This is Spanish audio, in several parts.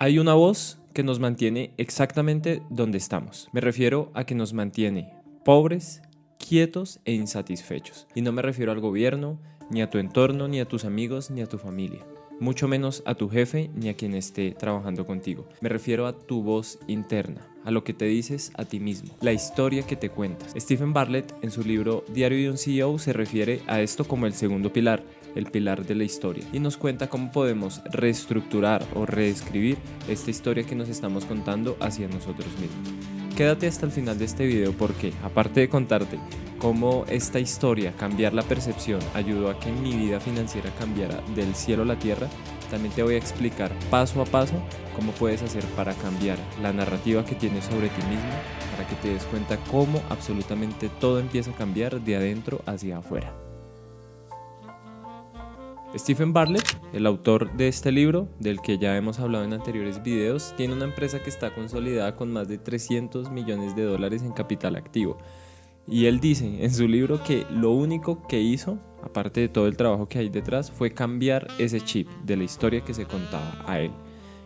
Hay una voz que nos mantiene exactamente donde estamos. Me refiero a que nos mantiene pobres, quietos e insatisfechos. Y no me refiero al gobierno, ni a tu entorno, ni a tus amigos, ni a tu familia. Mucho menos a tu jefe ni a quien esté trabajando contigo. Me refiero a tu voz interna, a lo que te dices a ti mismo, la historia que te cuentas. Stephen Bartlett, en su libro Diario de un CEO, se refiere a esto como el segundo pilar, el pilar de la historia, y nos cuenta cómo podemos reestructurar o reescribir esta historia que nos estamos contando hacia nosotros mismos. Quédate hasta el final de este video porque, aparte de contarte cómo esta historia, cambiar la percepción, ayudó a que mi vida financiera cambiara del cielo a la tierra, también te voy a explicar paso a paso cómo puedes hacer para cambiar la narrativa que tienes sobre ti mismo, para que te des cuenta cómo absolutamente todo empieza a cambiar de adentro hacia afuera. Stephen Bartlett, el autor de este libro, del que ya hemos hablado en anteriores videos, tiene una empresa que está consolidada con más de $300 millones en capital activo. Y él dice en su libro que lo único que hizo, aparte de todo el trabajo que hay detrás, fue cambiar ese chip de la historia que se contaba a él.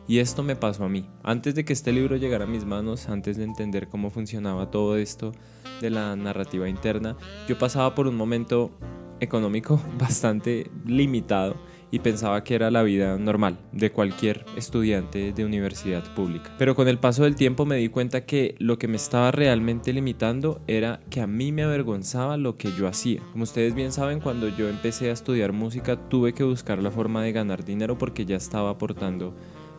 Y esto me pasó a mí. Antes de que este libro llegara a mis manos, antes de entender cómo funcionaba todo esto de la narrativa interna, yo pasaba por un momento económico bastante limitado y pensaba que era la vida normal de cualquier estudiante de universidad pública. Pero con el paso del tiempo me di cuenta que lo que me estaba realmente limitando era que a mí me avergonzaba lo que yo hacía. Como ustedes bien saben, cuando yo empecé a estudiar música tuve que buscar la forma de ganar dinero porque ya estaba aportando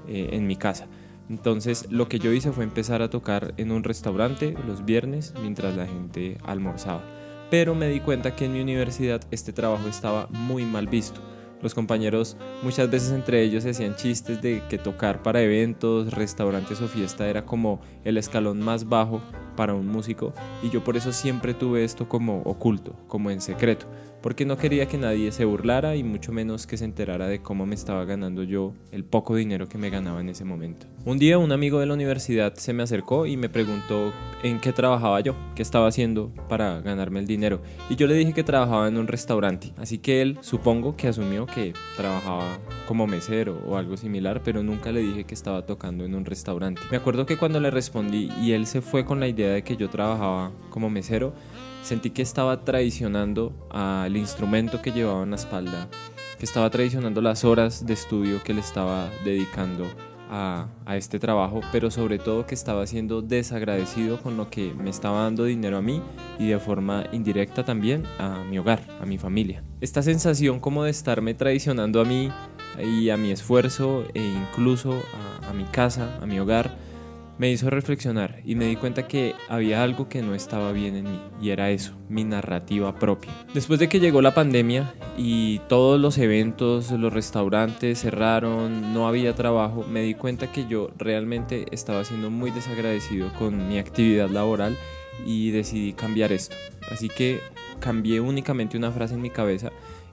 en mi casa. Entonces lo que yo hice fue empezar a tocar en un restaurante los viernes mientras la gente almorzaba. Pero me di cuenta que en mi universidad este trabajo estaba muy mal visto. Los compañeros muchas veces entre ellos hacían chistes de que tocar para eventos, restaurantes o fiesta era como el escalón más bajo para un músico, y yo por eso siempre tuve esto como oculto, como en secreto, porque no quería que nadie se burlara y mucho menos que se enterara de cómo me estaba ganando yo el poco dinero que me ganaba en ese momento. Un día un amigo de la universidad se me acercó y me preguntó en qué trabajaba yo, qué estaba haciendo para ganarme el dinero, y yo le dije que trabajaba en un restaurante, así que él supongo que asumió que trabajaba como mesero o algo similar, pero nunca le dije que estaba tocando en un restaurante. Me acuerdo que cuando le respondí y él se fue con la idea de que yo trabajaba como mesero, sentí que estaba traicionando al instrumento que llevaba en la espalda, que estaba traicionando las horas de estudio que le estaba dedicando a este trabajo, pero sobre todo que estaba siendo desagradecido con lo que me estaba dando dinero a mí y de forma indirecta también a mi hogar, a mi familia. Esta sensación como de estarme traicionando a mí y a mi esfuerzo e incluso a mi casa, a mi hogar, me hizo reflexionar y me di cuenta que había algo que no estaba bien en mí, y era eso, mi narrativa propia. Después de que llegó la pandemia y todos los eventos, los restaurantes cerraron, no había trabajo, me di cuenta que yo realmente estaba siendo muy desagradecido con mi actividad laboral y decidí cambiar esto. Así que cambié únicamente una frase en mi cabeza,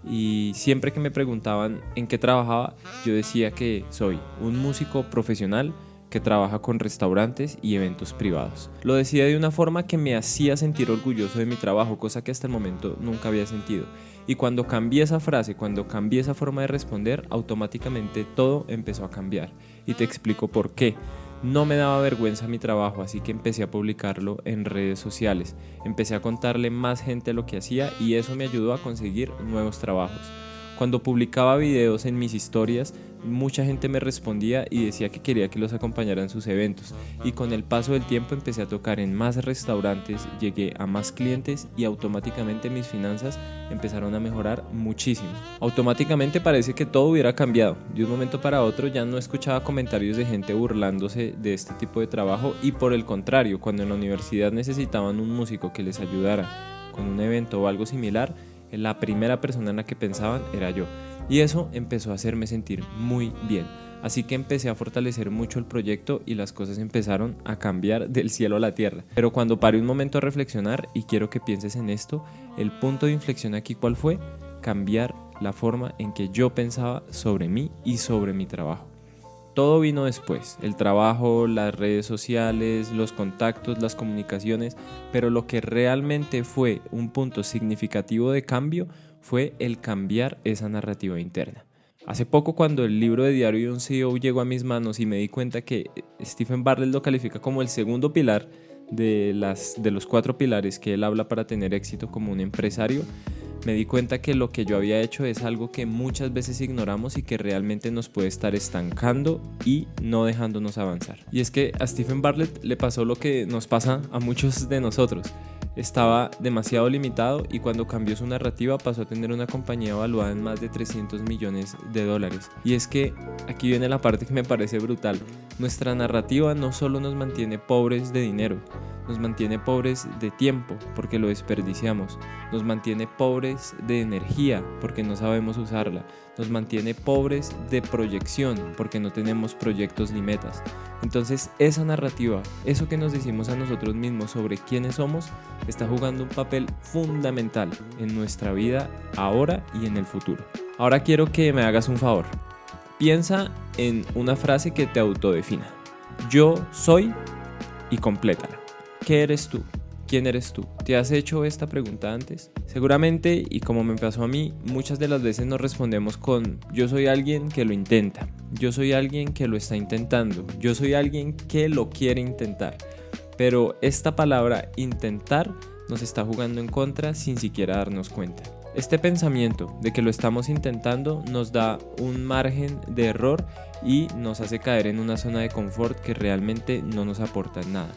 y siempre que me preguntaban en qué trabajaba, yo decía que soy un músico profesional que trabaja con restaurantes y eventos privados. Lo decía de una forma que me hacía sentir orgulloso de mi trabajo, cosa que hasta el momento nunca había sentido. Y cuando cambié esa frase, cuando cambié esa forma de responder, automáticamente todo empezó a cambiar. Y te explico por qué. No me daba vergüenza mi trabajo, así que empecé a publicarlo en redes sociales. Empecé a contarle más gente lo que hacía y eso me ayudó a conseguir nuevos trabajos. Cuando publicaba videos en mis historias, mucha gente me respondía y decía que quería que los acompañara en sus eventos, y con el paso del tiempo empecé a tocar en más restaurantes, llegué a más clientes y automáticamente mis finanzas empezaron a mejorar muchísimo. Automáticamente parece que todo hubiera cambiado. De un momento para otro ya no escuchaba comentarios de gente burlándose de este tipo de trabajo, y por el contrario, cuando en la universidad necesitaban un músico que les ayudara con un evento o algo similar, la primera persona en la que pensaban era yo, y eso empezó a hacerme sentir muy bien. Así que empecé a fortalecer mucho el proyecto y las cosas empezaron a cambiar del cielo a la tierra. Pero cuando paré un momento a reflexionar, y quiero que pienses en esto, el punto de inflexión aquí, ¿cuál fue? Cambiar la forma en que yo pensaba sobre mí y sobre mi trabajo. Todo vino después, el trabajo, las redes sociales, los contactos, las comunicaciones, pero lo que realmente fue un punto significativo de cambio fue el cambiar esa narrativa interna. Hace poco, cuando el libro de Diario de un CEO llegó a mis manos y me di cuenta que Stephen Bartlett lo califica como el segundo pilar de los 4 pilares que él habla para tener éxito como un empresario, me di cuenta que lo que yo había hecho es algo que muchas veces ignoramos y que realmente nos puede estar estancando y no dejándonos avanzar. Y es que a Stephen Bartlett le pasó lo que nos pasa a muchos de nosotros. Estaba demasiado limitado y cuando cambió su narrativa pasó a tener una compañía evaluada en más de $300 millones. Y es que aquí viene la parte que me parece brutal. Nuestra narrativa no solo nos mantiene pobres de dinero, nos mantiene pobres de tiempo porque lo desperdiciamos, nos mantiene pobres de energía porque no sabemos usarla, nos mantiene pobres de proyección porque no tenemos proyectos ni metas. Entonces esa narrativa, eso que nos decimos a nosotros mismos sobre quiénes somos, está jugando un papel fundamental en nuestra vida ahora y en el futuro. Ahora quiero que me hagas un favor. Piensa en una frase que te autodefina. Yo soy y complétala. ¿Qué eres tú? ¿Quién eres tú? ¿Te has hecho esta pregunta antes? Seguramente, y como me pasó a mí, muchas de las veces nos respondemos con yo soy alguien que lo intenta, yo soy alguien que lo está intentando, yo soy alguien que lo quiere intentar. Pero esta palabra intentar nos está jugando en contra sin siquiera darnos cuenta. Este pensamiento de que lo estamos intentando nos da un margen de error y nos hace caer en una zona de confort que realmente no nos aporta nada.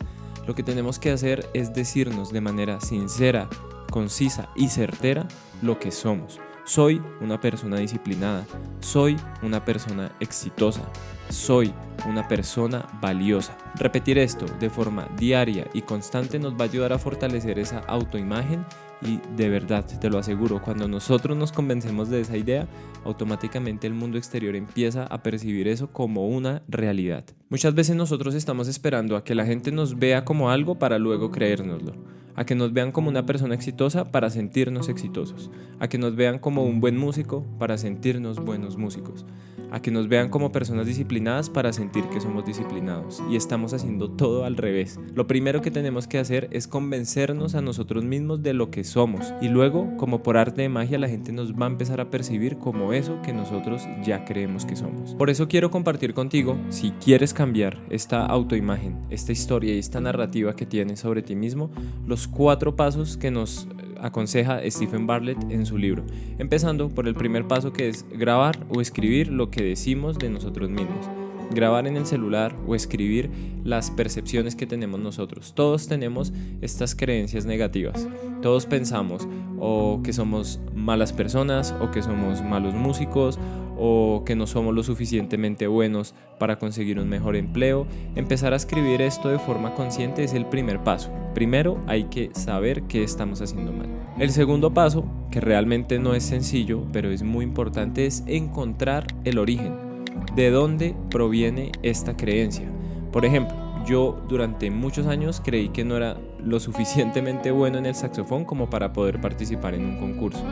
Lo que tenemos que hacer es decirnos de manera sincera, concisa y certera lo que somos. Soy una persona disciplinada, soy una persona exitosa, soy una persona valiosa. Repetir esto de forma diaria y constante nos va a ayudar a fortalecer esa autoimagen y de verdad, te lo aseguro, cuando nosotros nos convencemos de esa idea, automáticamente el mundo exterior empieza a percibir eso como una realidad. Muchas veces nosotros estamos esperando a que la gente nos vea como algo para luego creérnoslo, a que nos vean como una persona exitosa para sentirnos exitosos, a que nos vean como un buen músico para sentirnos buenos músicos, a que nos vean como personas disciplinadas para sentir que somos disciplinados, y estamos haciendo todo al revés. Lo primero que tenemos que hacer es convencernos a nosotros mismos de lo que somos, y luego, como por arte de magia, la gente nos va a empezar a percibir como eso que nosotros ya creemos que somos. Por eso quiero compartir contigo, si quieres cambiar esta autoimagen, esta historia y esta narrativa que tienes sobre ti mismo, los 4 pasos que nos aconseja Stephen Bartlett en su libro, empezando por el primer paso, que es grabar o escribir lo que decimos de nosotros mismos. Grabar en el celular o escribir las percepciones que tenemos nosotros. Todos tenemos estas creencias negativas. Todos pensamos o que somos malas personas, o que somos malos músicos, o que no somos lo suficientemente buenos para conseguir un mejor empleo. Empezar a escribir esto de forma consciente es el primer paso. Primero hay que saber qué estamos haciendo mal. El segundo paso, que realmente no es sencillo, pero es muy importante, es encontrar el origen. ¿De dónde proviene esta creencia? Por ejemplo, yo durante muchos años creí que no era lo suficientemente bueno en el saxofón como para poder participar en un concurso.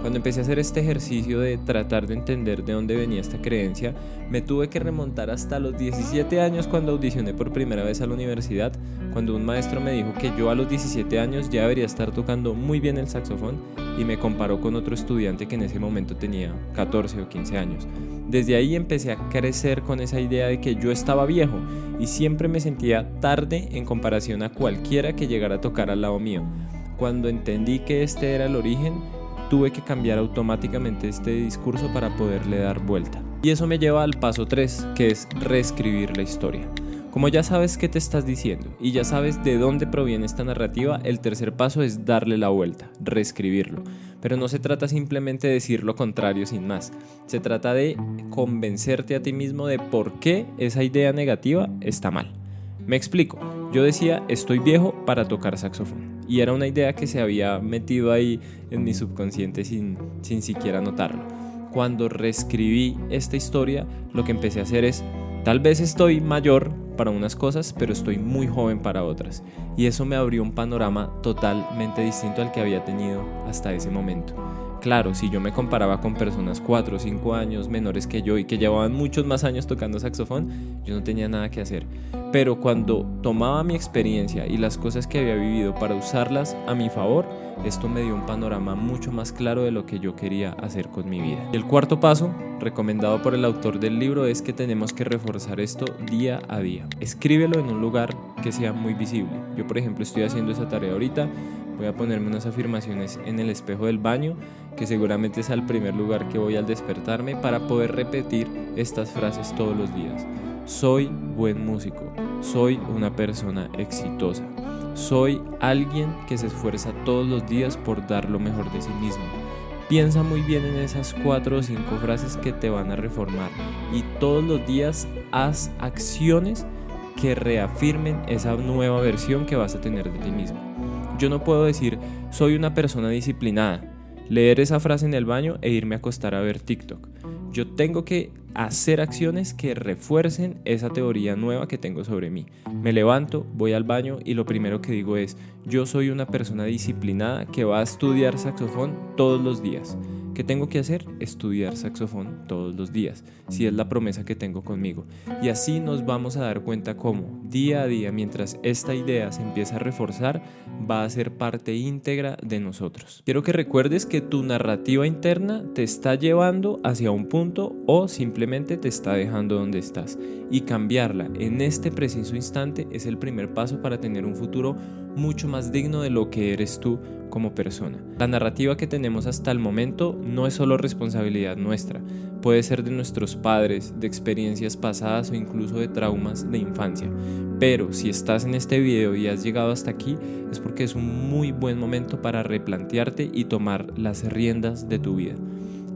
Cuando empecé a hacer este ejercicio de tratar de entender de dónde venía esta creencia, me tuve que remontar hasta los 17 años cuando audicioné por primera vez a la universidad, cuando un maestro me dijo que yo a los 17 años ya debería estar tocando muy bien el saxofón y me comparó con otro estudiante que en ese momento tenía 14 o 15 años. Desde ahí empecé a crecer con esa idea de que yo estaba viejo y siempre me sentía tarde en comparación a cualquiera que llegara a tocar al lado mío. Cuando entendí que este era el origen, tuve que cambiar automáticamente este discurso para poderle dar vuelta. Y eso me lleva al paso 3, que es reescribir la historia. Como ya sabes qué te estás diciendo y ya sabes de dónde proviene esta narrativa, el tercer paso es darle la vuelta, reescribirlo. Pero no se trata simplemente de decir lo contrario sin más. Se trata de convencerte a ti mismo de por qué esa idea negativa está mal. Me explico. Yo decía, estoy viejo para tocar saxofón. Y era una idea que se había metido ahí en mi subconsciente sin siquiera notarlo. Cuando reescribí esta historia, lo que empecé a hacer es, tal vez estoy mayor para unas cosas, pero estoy muy joven para otras. Y eso me abrió un panorama totalmente distinto al que había tenido hasta ese momento. Claro, si yo me comparaba con personas 4 o 5 años menores que yo y que llevaban muchos más años tocando saxofón, yo no tenía nada que hacer. Pero cuando tomaba mi experiencia y las cosas que había vivido para usarlas a mi favor, esto me dio un panorama mucho más claro de lo que yo quería hacer con mi vida. Y el cuarto paso, recomendado por el autor del libro, es que tenemos que reforzar esto día a día. Escríbelo en un lugar que sea muy visible. Yo, por ejemplo, estoy haciendo esa tarea ahorita. Voy a ponerme unas afirmaciones en el espejo del baño, que seguramente es al primer lugar que voy al despertarme, para poder repetir estas frases todos los días. Soy buen músico, soy una persona exitosa, soy alguien que se esfuerza todos los días por dar lo mejor de sí mismo. Piensa muy bien en esas 4 o 5 frases que te van a reformar y todos los días haz acciones que reafirmen esa nueva versión que vas a tener de ti mismo. Yo no puedo decir, soy una persona disciplinada, leer esa frase en el baño e irme a acostar a ver TikTok. Yo tengo que hacer acciones que refuercen esa teoría nueva que tengo sobre mí. Me levanto, voy al baño y lo primero que digo es, yo soy una persona disciplinada que va a estudiar saxofón todos los días. ¿Qué tengo que hacer? Estudiar saxofón todos los días, si es la promesa que tengo conmigo. Y así nos vamos a dar cuenta cómo, día a día, mientras esta idea se empieza a reforzar, va a ser parte íntegra de nosotros. Quiero que recuerdes que tu narrativa interna te está llevando hacia un punto o simplemente te está dejando donde estás. Y cambiarla en este preciso instante es el primer paso para tener un futuro mucho más digno de lo que eres tú como persona. La narrativa que tenemos hasta el momento no es solo responsabilidad nuestra, puede ser de nuestros padres, de experiencias pasadas o incluso de traumas de infancia. Pero si estás en este video y has llegado hasta aquí, es porque es un muy buen momento para replantearte y tomar las riendas de tu vida.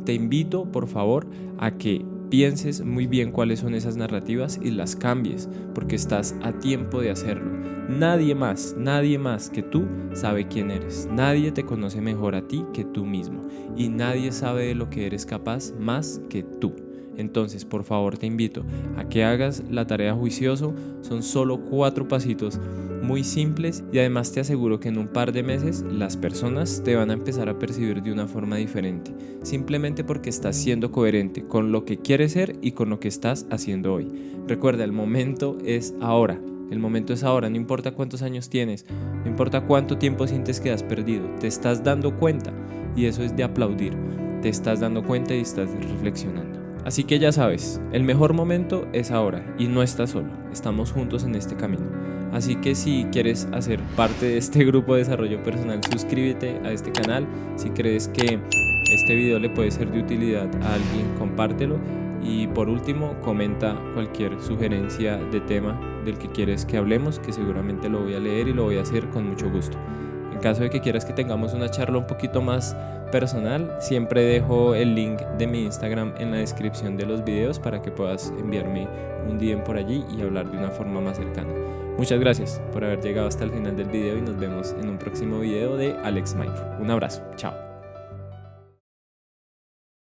Te invito, por favor, a que pienses muy bien cuáles son esas narrativas y las cambies, porque estás a tiempo de hacerlo. Nadie más que tú sabe quién eres. Nadie te conoce mejor a ti que tú mismo. Y nadie sabe de lo que eres capaz más que tú. Entonces, por favor, te invito a que hagas la tarea juicioso. Son solo 4 pasitos muy simples y además te aseguro que en un par de meses las personas te van a empezar a percibir de una forma diferente, simplemente porque estás siendo coherente con lo que quieres ser y con lo que estás haciendo hoy. Recuerda, el momento es ahora. El momento es ahora, no importa cuántos años tienes, no importa cuánto tiempo sientes que has perdido, te estás dando cuenta y eso es de aplaudir, te estás dando cuenta y estás reflexionando. Así que ya sabes, el mejor momento es ahora y no estás solo, estamos juntos en este camino. Así que si quieres hacer parte de este grupo de desarrollo personal, suscríbete a este canal. Si crees que este video le puede ser de utilidad a alguien, compártelo. Y por último, comenta cualquier sugerencia de tema del que quieres que hablemos, que seguramente lo voy a leer y lo voy a hacer con mucho gusto. En caso de que quieras que tengamos una charla un poquito más personal, siempre dejo el link de mi Instagram en la descripción de los videos para que puedas enviarme un DM por allí y hablar de una forma más cercana. Muchas gracias por haber llegado hasta el final del video y nos vemos en un próximo video de Alex Mindful. Un abrazo, chao.